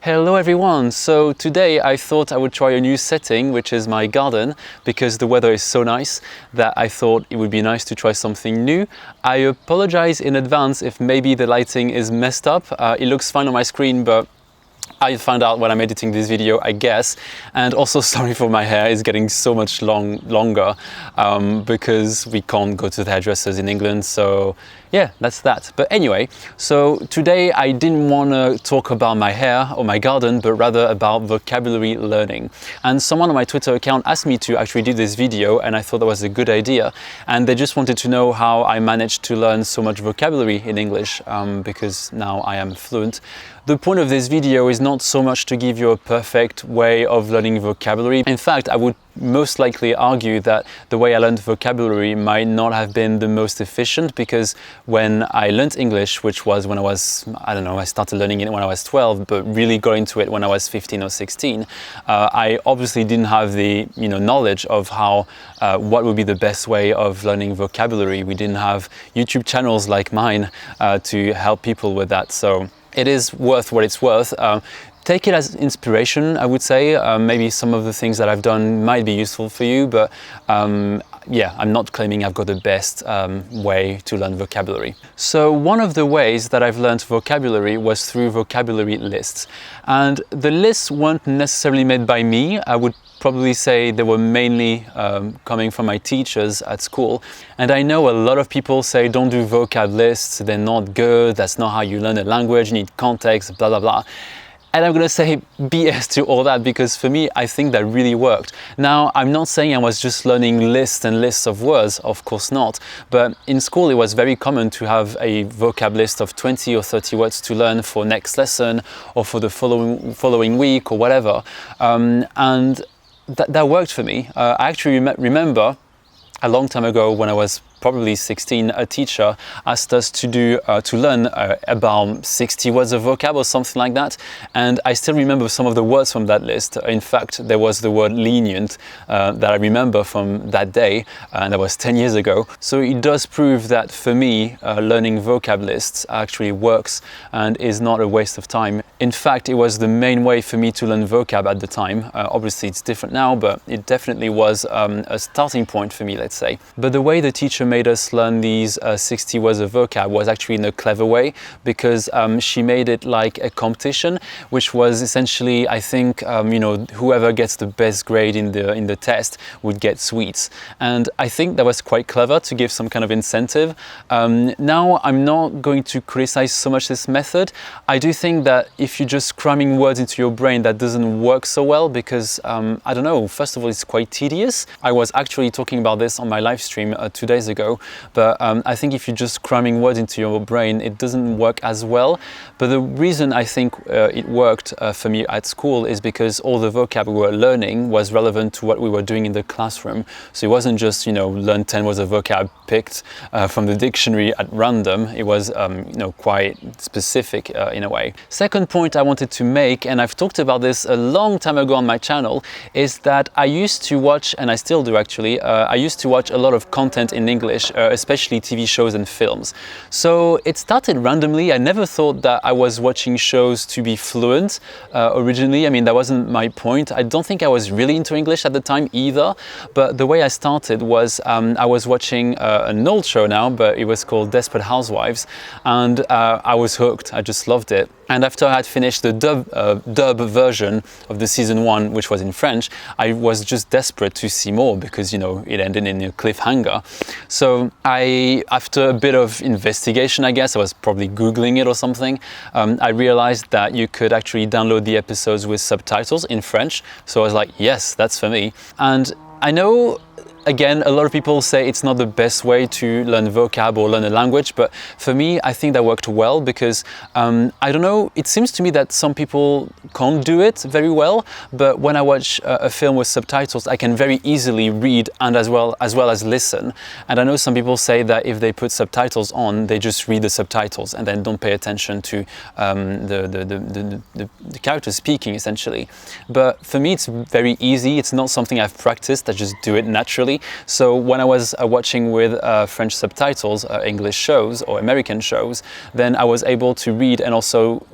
Hello everyone! So today I thought I would try a new setting, which is my garden, because the weather is so nice that I thought it would be nice to try something new. I apologize in advance if maybe the lighting is messed up. It looks fine on my screen, but I found out when I'm editing this video, I guess. And also sorry for my hair, it's getting so much longer because we can't go to the hairdressers in England, so yeah, that's that. But anyway, so today I didn't want to talk about my hair or my garden, but rather about vocabulary learning. And someone on my Twitter account asked me to actually do this video, and I thought that was a good idea. And they just wanted to know how I managed to learn so much vocabulary in English, because now I am fluent. The point of this video is not so much to give you a perfect way of learning vocabulary. In fact, I would most likely argue that the way I learned vocabulary might not have been the most efficient, because when I learned English, which was when I was, I don't know, I started learning it when I was 12, but really got into it when I was 15 or 16, I obviously didn't have the knowledge of how what would be the best way of learning vocabulary. We didn't have YouTube channels like mine to help people with that. So it is worth what it's worth. Take it as inspiration, I would say. Maybe some of the things that I've done might be useful for you, but yeah, I'm not claiming I've got the best way to learn vocabulary. So one of the ways that I've learned vocabulary was through vocabulary lists. And the lists weren't necessarily made by me. I would probably say they were mainly coming from my teachers at school. And I know a lot of people say don't do vocab lists, they're not good, that's not how you learn a language, you need context, blah, blah, blah. And I'm gonna say BS to all that, because for me, I think that really worked. Now, I'm not saying I was just learning lists and lists of words, of course not, but in school it was very common to have a vocab list of 20 or 30 words to learn for next lesson or for the following week or whatever. And that worked for me. I actually remember a long time ago, when I was probably 16, a teacher asked us to learn about 60 words of vocab or something like that. And I still remember some of the words from that list. In fact, there was the word lenient that I remember from that day, and that was 10 years ago. So it does prove that for me, learning vocab lists actually works and is not a waste of time. In fact, it was the main way for me to learn vocab at the time. Obviously it's different now, but it definitely was a starting point for me, let's say. But the way the teacher made us learn these 60 words of vocab was actually in a clever way, because she made it like a competition, which was essentially, I think, whoever gets the best grade in the test would get sweets. And I think that was quite clever to give some kind of incentive. Now, I'm not going to criticize so much this method. I do think that if you're just cramming words into your brain, that doesn't work so well, because I don't know, first of all, it's quite tedious. I was actually talking about this on my live stream 2 days ago, but I think if you're just cramming words into your brain, it doesn't work as well. But the reason I think it worked for me at school is because all the vocab we were learning was relevant to what we were doing in the classroom. So it wasn't just, learn 10 words of vocab picked from the dictionary at random. It was, quite specific in a way. Second point I wanted to make, and I've talked about this a long time ago on my channel, is that I used to watch, and I still do actually, I used to watch a lot of content in English, especially TV shows and films. So it started randomly. I never thought that I was watching shows to be fluent originally. I mean, that wasn't my point. I don't think I was really into English at the time either. But the way I started was I was watching an old show now, but it was called Desperate Housewives. And I was hooked. I just loved it. And after I had finished the dub version of the season 1, which was in French, I was just desperate to see more, because, it ended in a cliffhanger. So after a bit of investigation, I guess, I was probably Googling it or something, I realized that you could actually download the episodes with subtitles in French. So I was like, yes, that's for me. And I know, again, a lot of people say it's not the best way to learn vocab or learn a language, but for me, I think that worked well, because I don't know, it seems to me that some people can't do it very well, but when I watch a film with subtitles, I can very easily read and as well as listen. And I know some people say that if they put subtitles on, they just read the subtitles and then don't pay attention to the characters speaking, essentially. But for me, it's very easy. It's not something I've practiced. I just do it naturally. So when I was watching with French subtitles, English shows or American shows, then I was able to read and also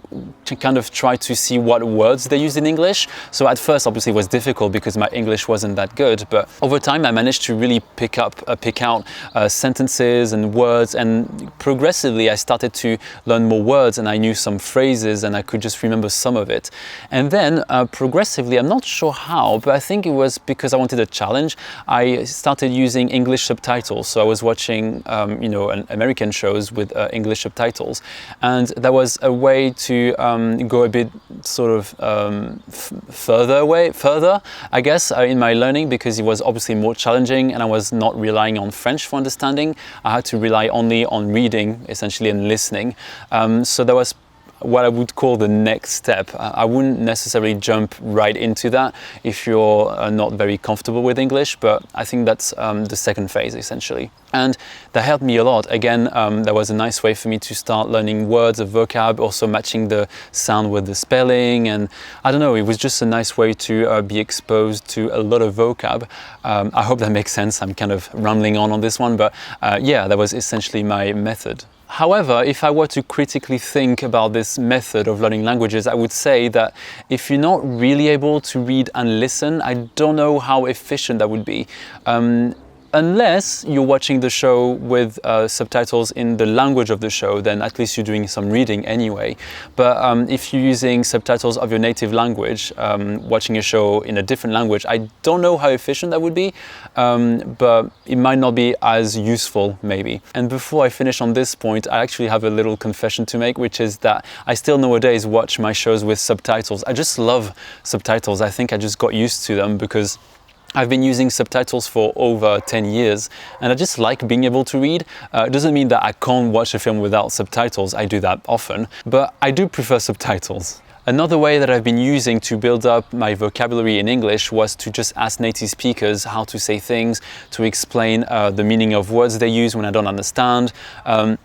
kind of try to see what words they used in English. So at first, obviously, it was difficult because my English wasn't that good. But over time, I managed to really pick out sentences and words. And progressively, I started to learn more words, and I knew some phrases, and I could just remember some of it. And then progressively, I'm not sure how, but I think it was because I wanted a challenge. I started using English subtitles. So I was watching, American shows with English subtitles, and that was a way to go a bit sort of further, I guess, in my learning, because it was obviously more challenging, and I was not relying on French for understanding. I had to rely only on reading, essentially, and listening. So that was what I would call the next step. I wouldn't necessarily jump right into that if you're not very comfortable with English, but I think that's the second phase, essentially. And that helped me a lot. Again, that was a nice way for me to start learning words of vocab, also matching the sound with the spelling. And I don't know, it was just a nice way to be exposed to a lot of vocab. I hope that makes sense. I'm kind of rambling on this one, but yeah, that was essentially my method. However, if I were to critically think about this method of learning languages, I would say that if you're not really able to read and listen, I don't know how efficient that would be. Unless you're watching the show with subtitles in the language of the show, then at least you're doing some reading anyway. But if you're using subtitles of your native language, watching a show in a different language, I don't know how efficient that would be, but it might not be as useful, maybe. And before I finish on this point, I actually have a little confession to make, which is that I still nowadays watch my shows with subtitles. I just love subtitles. I think I just got used to them because I've been using subtitles for over 10 years, and I just like being able to read. It doesn't mean that I can't watch a film without subtitles. I do that often, but I do prefer subtitles. Another way that I've been using to build up my vocabulary in English was to just ask native speakers how to say things, to explain the meaning of words they use when I don't understand. I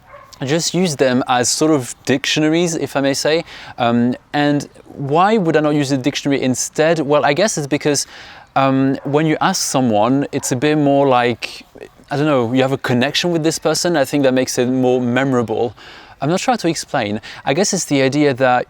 just use them as sort of dictionaries, if I may say. And why would I not use a dictionary instead? Well, I guess it's because when you ask someone, it's a bit more like, I don't know, you have a connection with this person. I think that makes it more memorable. I'm not sure how to explain. I guess it's the idea that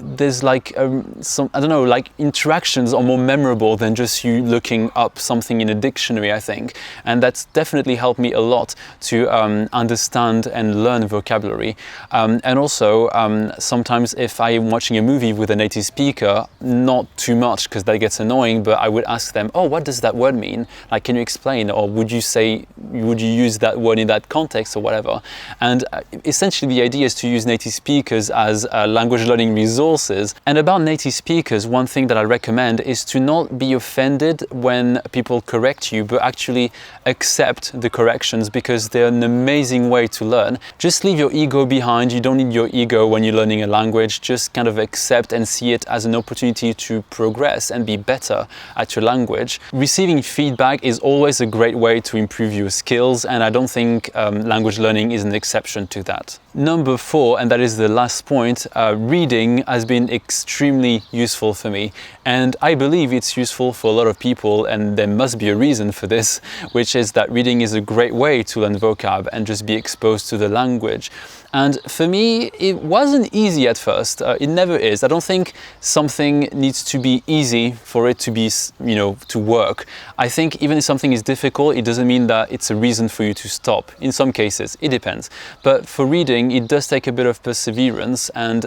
there's like some, I don't know, like interactions are more memorable than just you looking up something in a dictionary, I think. And that's definitely helped me a lot to understand and learn vocabulary. And also, sometimes if I'm watching a movie with a native speaker, not too much because that gets annoying, but I would ask them, oh, what does that word mean? Like, can you explain? Or would you use that word in that context or whatever? And essentially, the idea is to use native speakers as language learning resources. And about native speakers, one thing that I recommend is to not be offended when people correct you, but actually accept the corrections, because they're an amazing way to learn. Just leave your ego behind. You don't need your ego when you're learning a language. Just kind of accept and see it as an opportunity to progress and be better at your language. Receiving feedback is always a great way to improve your skills, and I don't think language learning is an exception to that. Number 4, and that is the last point, reading has been extremely useful for me, and I believe it's useful for a lot of people, and there must be a reason for this, which is that reading is a great way to learn vocab and just be exposed to the language. And for me, it wasn't easy at first. It never is. I don't think something needs to be easy for it to be, to work. I think even if something is difficult, it doesn't mean that it's a reason for you to stop. In some cases, it depends. But for reading, it does take a bit of perseverance, and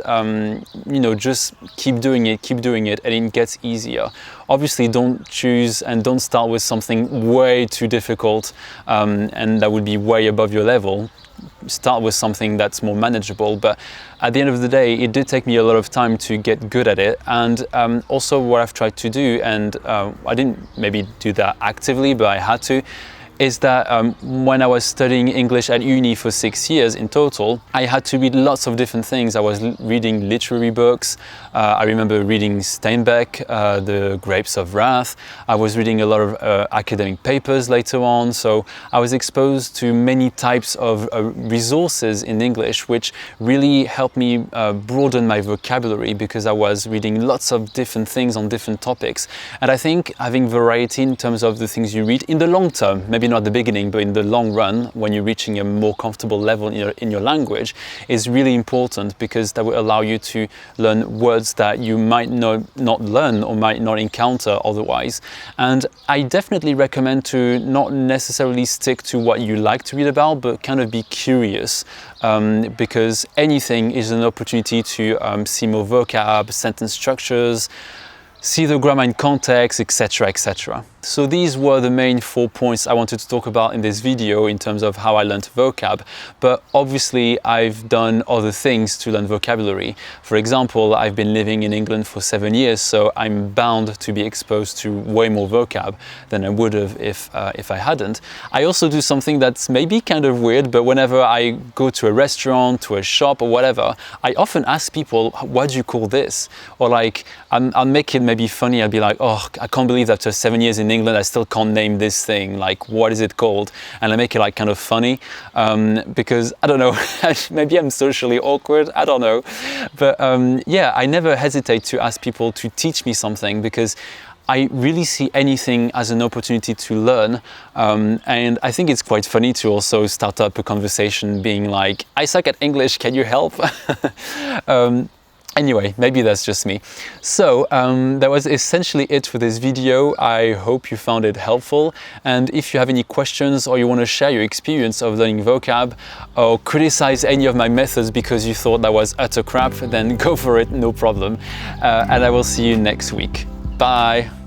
just keep doing it, and it gets easier. Obviously, don't choose and don't start with something way too difficult, and that would be way above your level. Start with something that's more manageable, but at the end of the day, it did take me a lot of time to get good at it. And also what I've tried to do, and I didn't maybe do that actively, but I had to, is that when I was studying English at uni for 6 years in total, I had to read lots of different things. I was reading literary books. I remember reading Steinbeck, The Grapes of Wrath. I was reading a lot of academic papers later on. So I was exposed to many types of resources in English, which really helped me broaden my vocabulary, because I was reading lots of different things on different topics. And I think having variety in terms of the things you read in the long term, maybe maybe not at the beginning, but in the long run, when you're reaching a more comfortable level in your language, is really important, because that will allow you to learn words that you might not learn or might not encounter otherwise. And I definitely recommend to not necessarily stick to what you like to read about, but kind of be curious, because anything is an opportunity to see more vocab, sentence structures, see the grammar in context, etc., etc. So these were the main 4 points I wanted to talk about in this video in terms of how I learned vocab. But obviously I've done other things to learn vocabulary. For example, I've been living in England for 7 years, so I'm bound to be exposed to way more vocab than I would have if I hadn't. I also do something that's maybe kind of weird, but whenever I go to a restaurant, to a shop or whatever, I often ask people, what do you call this? Or like, I'll make it maybe funny. I'll be like, oh, I can't believe that after 7 years in England, I still can't name this thing. Like, what is it called? And I make it like kind of funny, because I don't know, maybe I'm socially awkward. I don't know. But yeah, I never hesitate to ask people to teach me something, because I really see anything as an opportunity to learn, and I think it's quite funny to also start up a conversation being like, I suck at English, can you help? Anyway, maybe that's just me. So that was essentially it for this video. I hope you found it helpful, and if you have any questions or you want to share your experience of learning vocab or criticize any of my methods because you thought that was utter crap, then go for it, no problem. And I will see you next week. Bye!